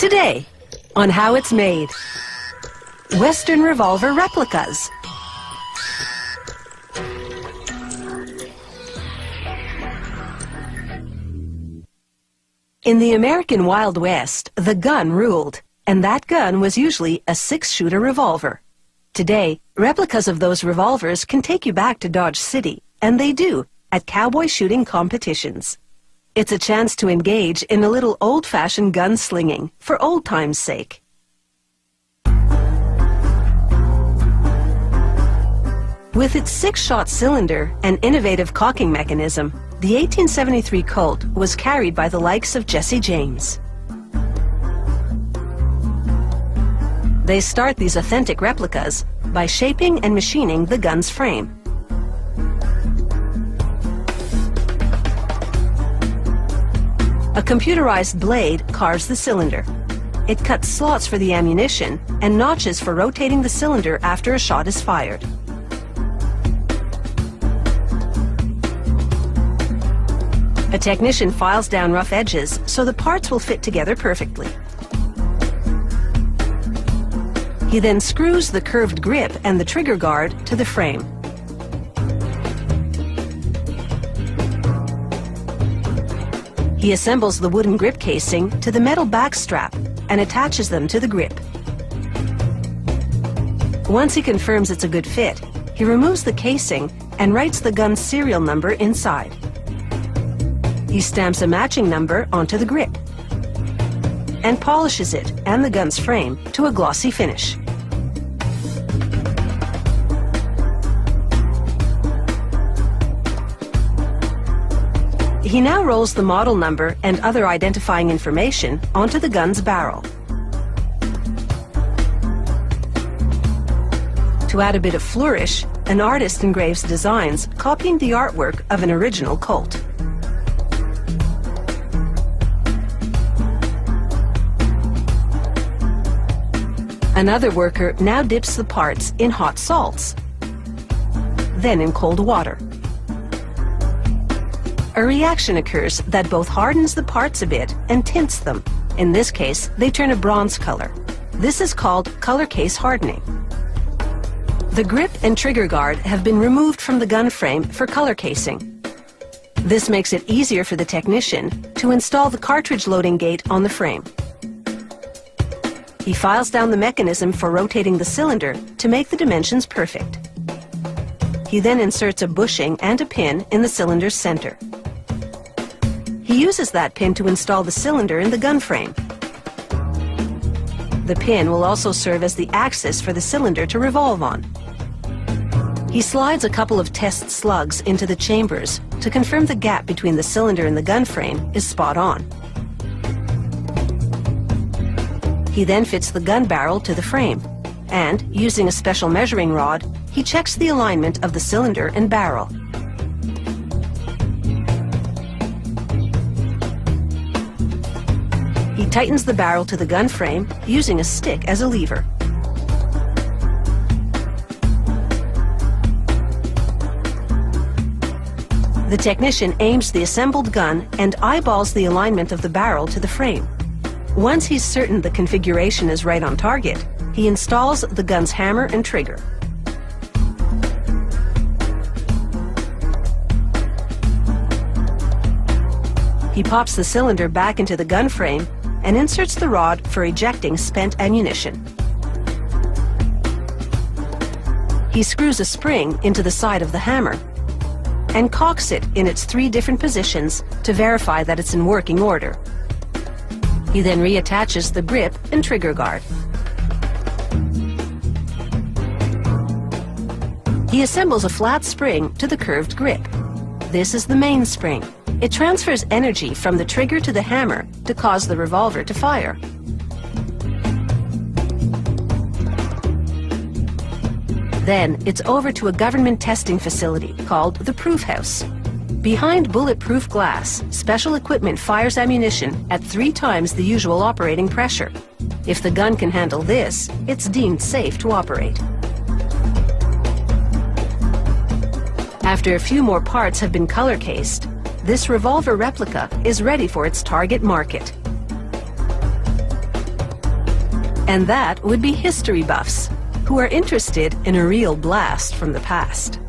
Today, on how it's made. Western revolver replicas. In the American Wild West, the gun ruled, and that gun was usually a 6-shooter revolver. Today, replicas of those revolvers can take you back to Dodge City, and they do, at cowboy shooting competitions. It's a chance to engage in a little old-fashioned gun-slinging, for old time's sake. With its 6-shot cylinder and innovative cocking mechanism, the 1873 Colt was carried by the likes of Jesse James. They start these authentic replicas by shaping and machining the gun's frame. A computerized blade carves the cylinder. It cuts slots for the ammunition and notches for rotating the cylinder after a shot is fired. A technician files down rough edges so the parts will fit together perfectly. He then screws the curved grip and the trigger guard to the frame. He assembles the wooden grip casing to the metal back strap and attaches them to the grip. Once he confirms it's a good fit, he removes the casing and writes the gun's serial number inside. He stamps a matching number onto the grip and polishes it and the gun's frame to a glossy finish. He now rolls the model number and other identifying information onto the gun's barrel. To add a bit of flourish, an artist engraves designs copying the artwork of an original Colt. Another worker now dips the parts in hot salts, then in cold water. A reaction occurs that both hardens the parts a bit and tints them. In this case, they turn a bronze color. This is called color case hardening. The grip and trigger guard have been removed from the gun frame for color casing. This makes it easier for the technician to install the cartridge loading gate on the frame. He files down the mechanism for rotating the cylinder to make the dimensions perfect. He then inserts a bushing and a pin in the cylinder's center. He uses that pin to install the cylinder in the gun frame. The pin will also serve as the axis for the cylinder to revolve on. He slides a couple of test slugs into the chambers to confirm the gap between the cylinder and the gun frame is spot on. He then fits the gun barrel to the frame, and, using a special measuring rod, he checks the alignment of the cylinder and barrel. He tightens the barrel to the gun frame using a stick as a lever. The technician aims the assembled gun and eyeballs the alignment of the barrel to the frame. Once he's certain the configuration is right on target, he installs the gun's hammer and trigger. He pops the cylinder back into the gun frame and inserts the rod for ejecting spent ammunition. He screws a spring into the side of the hammer and cocks it in its 3 different positions to verify that it's in working order. He then reattaches the grip and trigger guard. He assembles a flat spring to the curved grip. This is the mainspring. It transfers energy from the trigger to the hammer to cause the revolver to fire. Then it's over to a government testing facility called the Proof House. Behind bulletproof glass, special equipment fires ammunition at 3 times the usual operating pressure. If the gun can handle this, it's deemed safe to operate. After a few more parts have been color cased, this revolver replica is ready for its target market. And that would be history buffs, who are interested in a real blast from the past.